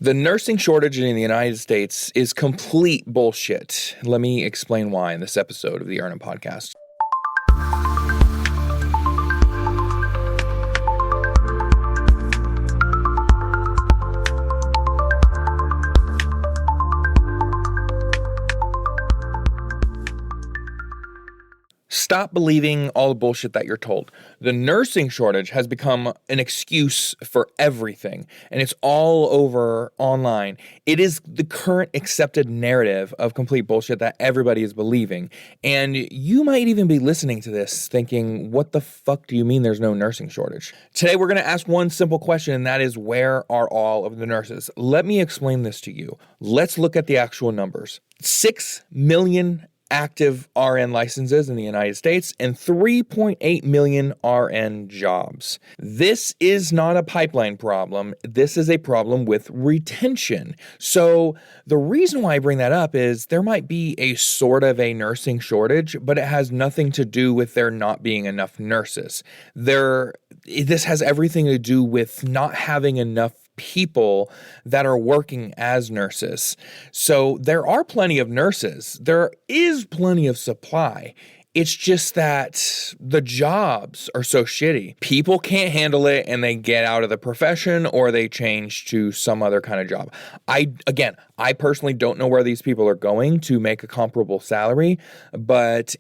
The nursing shortage in the United States is complete bullshit. Let me explain why in this episode of the Earn It Podcast. Stop believing all the bullshit that you're told. The nursing shortage has become an excuse for everything, and it's all over online. It is the current accepted narrative of complete bullshit that everybody is believing. And you might even be listening to this thinking, what the fuck do you mean there's no nursing shortage? Today, we're going to ask one simple question, and that is, where are all of the nurses? Let me explain this to you. Let's look at the actual numbers. 6 million active RN licenses in the United States and 3.8 million RN jobs. This is not a pipeline problem. This is a problem with retention. So the reason why I bring that up is there might be a sort of a nursing shortage, but it has nothing to do with there not being enough nurses. This has everything to do with not having enough people that are working as nurses. So there are plenty of nurses. There is plenty of supply. It's just that the jobs are so shitty. People can't handle it and they get out of the profession or they change to some other kind of job. I personally don't know where these people are going to make a comparable salary, but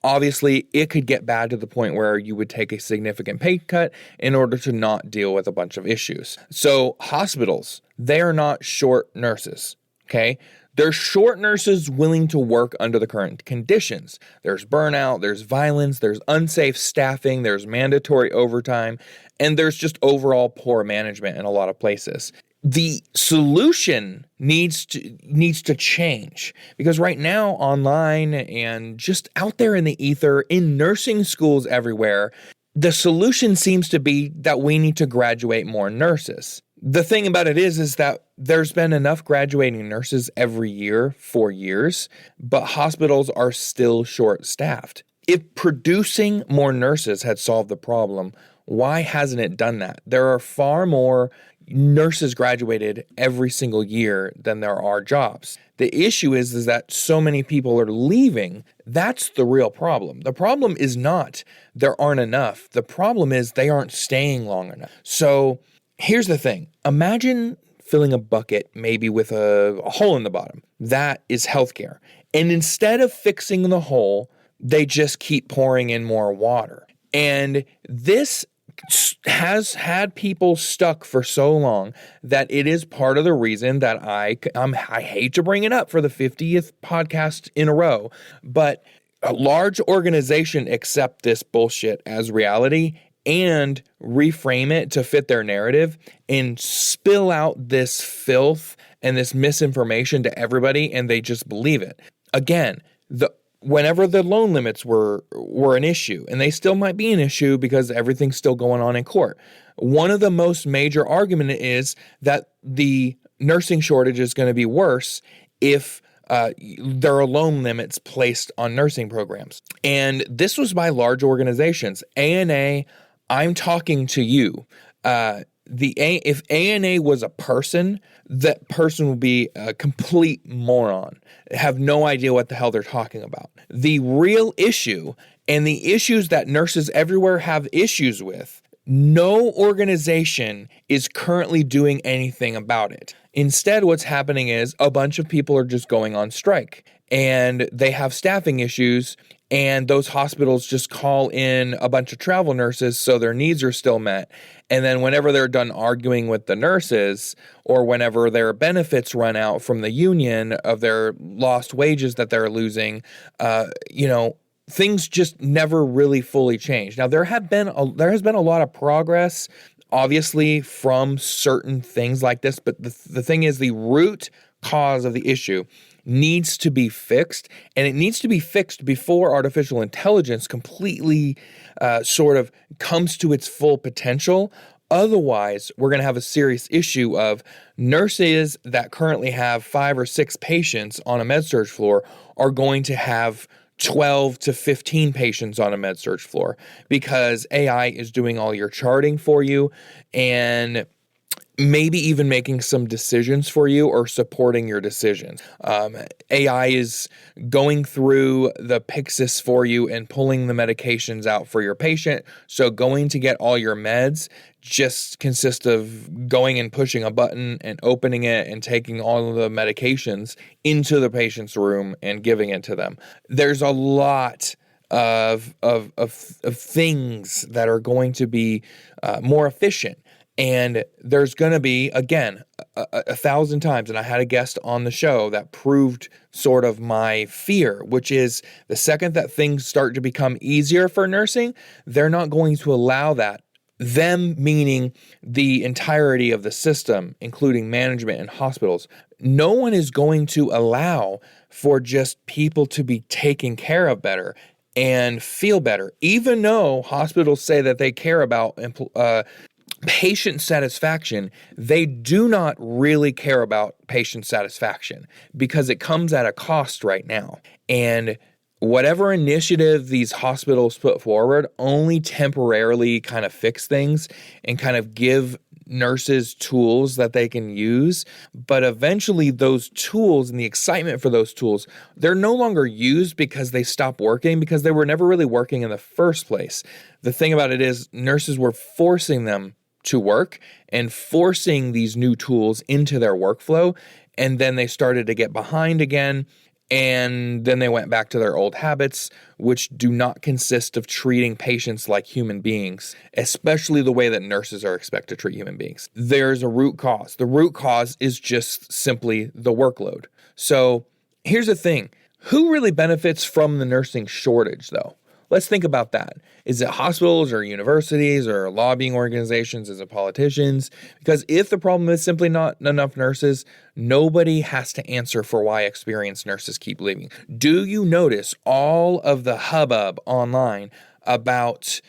obviously, it could get bad to the point where you would take a significant pay cut in order to not deal with a bunch of issues. So hospitals, they are not short nurses, okay? They're short nurses willing to work under the current conditions. There's burnout, there's violence, there's unsafe staffing, there's mandatory overtime, and there's just overall poor management in a lot of places. The solution needs to change, because right now online and just out there in the ether, in nursing schools everywhere, the solution seems to be that we need to graduate more nurses. The thing about it is that there's been enough graduating nurses every year for years, but hospitals are still short-staffed. If producing more nurses had solved the problem, why hasn't it done that? There are far more nurses graduated every single year than there are jobs. The issue is that so many people are leaving. That's the real problem. The problem is not there aren't enough. The problem is they aren't staying long enough. So here's the thing. Imagine filling a bucket maybe with a hole in the bottom. That is healthcare. And instead of fixing the hole, they just keep pouring in more water. And this has had people stuck for so long that it is part of the reason that I hate to bring it up for the 50th podcast in a row, but a large organization accept this bullshit as reality and reframe it to fit their narrative and spill out this filth and this misinformation to everybody, and they just believe it. Again, whenever the loan limits were an issue, and they still might be an issue because everything's still going on in court, one of the most major argument is that the nursing shortage is going to be worse if there are loan limits placed on nursing programs. And this was by large organizations. ANA, I'm talking to you. If ANA was a person, that person would be a complete moron, have no idea what the hell they're talking about. The real issue, and the issues that nurses everywhere have issues with, no organization is currently doing anything about it. Instead, what's happening is a bunch of people are just going on strike, and they have staffing issues, and those hospitals just call in a bunch of travel nurses so their needs are still met. And then whenever they're done arguing with the nurses, or whenever their benefits run out from the union of their lost wages that they're losing, things just never really fully change. Now, there has been a lot of progress, obviously, from certain things like this, but the thing is, the root cause of the issue needs to be fixed, and it needs to be fixed before artificial intelligence completely sort of comes to its full potential. Otherwise, we're going to have a serious issue of nurses that currently have 5 or 6 patients on a med-surg floor are going to have 12 to 15 patients on a med-surg floor because AI is doing all your charting for you, and maybe even making some decisions for you or supporting your decisions. AI is going through the Pyxis for you and pulling the medications out for your patient. So going to get all your meds just consists of going and pushing a button and opening it and taking all of the medications into the patient's room and giving it to them. There's a lot of things that are going to be more efficient. And there's going to be, again, a thousand times, and I had a guest on the show that proved sort of my fear, which is the second that things start to become easier for nursing, they're not going to allow that. Them meaning the entirety of the system, including management and hospitals. No one is going to allow for just people to be taken care of better and feel better, even though hospitals say that they care about patient satisfaction. They do not really care about patient satisfaction because it comes at a cost right now. And whatever initiative these hospitals put forward only temporarily kind of fix things and kind of give nurses tools that they can use. But eventually those tools and the excitement for those tools, they're no longer used because they stop working, because they were never really working in the first place. The thing about it is nurses were forcing them to work and forcing these new tools into their workflow. And then they started to get behind again. And then they went back to their old habits, which do not consist of treating patients like human beings, especially the way that nurses are expected to treat human beings. There's a root cause. The root cause is just simply the workload. So here's the thing. Who really benefits from the nursing shortage, though? Let's think about that. Is it hospitals or universities or lobbying organizations? Is it politicians? Because if the problem is simply not enough nurses, nobody has to answer for why experienced nurses keep leaving. Do you notice all of the hubbub online about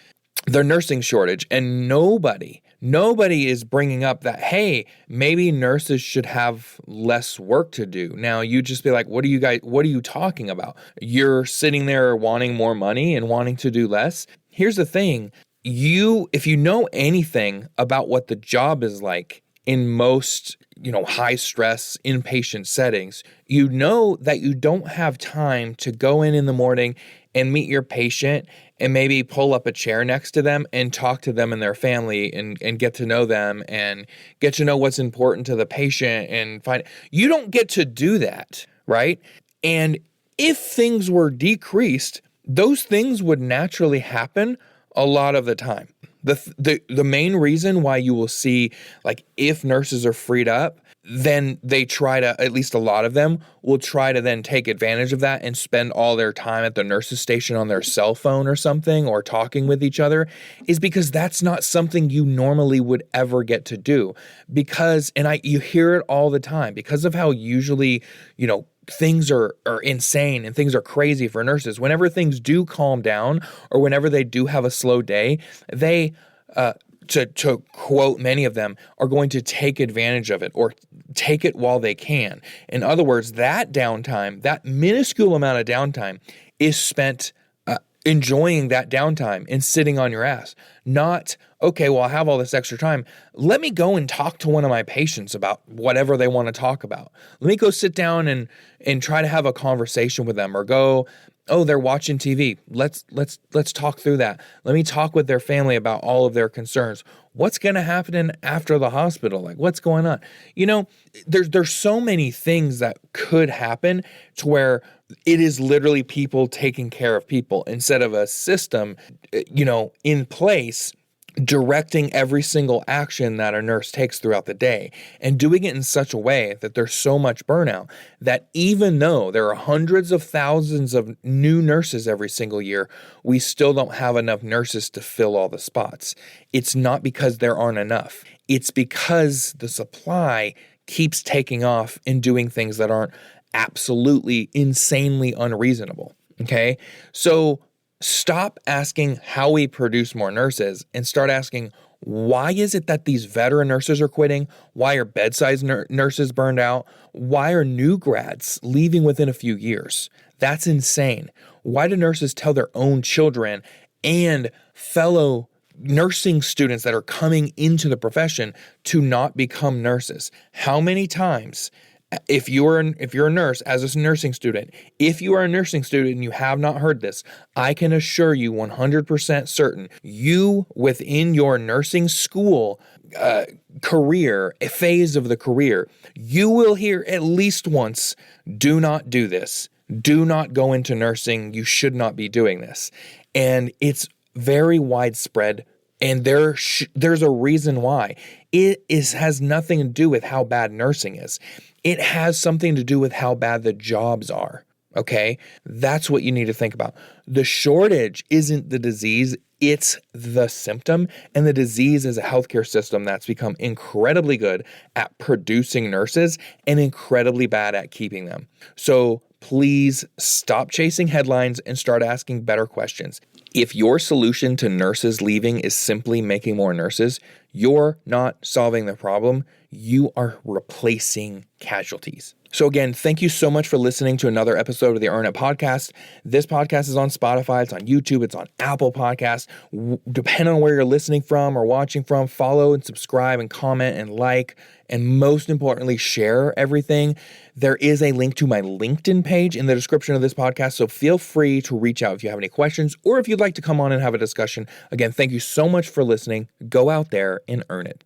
the nursing shortage, and nobody is bringing up that, hey, maybe nurses should have less work to do. Now you just be like, what are you talking about? You're sitting there wanting more money and wanting to do less. Here's the thing. If you know anything about what the job is like in most, high stress inpatient settings, you know that you don't have time to go in the morning and meet your patient and maybe pull up a chair next to them and talk to them and their family and get to know them and get to know what's important to the patient and you don't get to do that, right? And if things were decreased, those things would naturally happen a lot of the time. The main reason why you will see, like, if nurses are freed up, then they try to, at least a lot of them, will try to then take advantage of that and spend all their time at the nurse's station on their cell phone or something, or talking with each other, is because that's not something you normally would ever get to do. Because, you hear it all the time, because of how usually, things are insane and things are crazy for nurses. Whenever things do calm down or whenever they do have a slow day, they, to quote many of them, are going to take advantage of it or take it while they can. In other words, that downtime, that minuscule amount of downtime, is spent enjoying that downtime and sitting on your ass. Not, okay, well, I have all this extra time. Let me go and talk to one of my patients about whatever they want to talk about. Let me go sit down and try to have a conversation with them, or go, oh, they're watching TV. Let's talk through that. Let me talk with their family about all of their concerns. What's going to happen after the hospital? Like, what's going on? There's so many things that could happen to where it is literally people taking care of people instead of a system, in place directing every single action that a nurse takes throughout the day, and doing it in such a way that there's so much burnout that even though there are hundreds of thousands of new nurses every single year, we still don't have enough nurses to fill all the spots. It's not because there aren't enough. It's because the supply keeps taking off and doing things that aren't absolutely insanely unreasonable. Okay? So stop asking how we produce more nurses and start asking, why is it that these veteran nurses are quitting? Why are bedside nurses burned out? Why are new grads leaving within a few years? That's insane. Why do nurses tell their own children and fellow nursing students that are coming into the profession to not become nurses. How many times, if you're a nurse, as a nursing student, if you are a nursing student and you have not heard this, I can assure you 100% certain, you within your nursing school career, a phase of the career, you will hear at least once, do not do this. Do not go into nursing. You should not be doing this. And it's very widespread, and there's a reason why. Has nothing to do with how bad nursing is. It has something to do with how bad the jobs are. Okay? That's what you need to think about. The shortage isn't the disease, it's the symptom. And the disease is a healthcare system that's become incredibly good at producing nurses and incredibly bad at keeping them. So please stop chasing headlines and start asking better questions. If your solution to nurses leaving is simply making more nurses, you're not solving the problem. You are replacing casualties. So again, thank you so much for listening to another episode of the Earn It Podcast. This podcast is on Spotify, it's on YouTube, it's on Apple Podcasts. Depending on where you're listening from or watching from, follow and subscribe and comment and like, and most importantly, share everything. There is a link to my LinkedIn page in the description of this podcast, so feel free to reach out if you have any questions or if you'd like to come on and have a discussion. Again, thank you so much for listening. Go out there and earn it.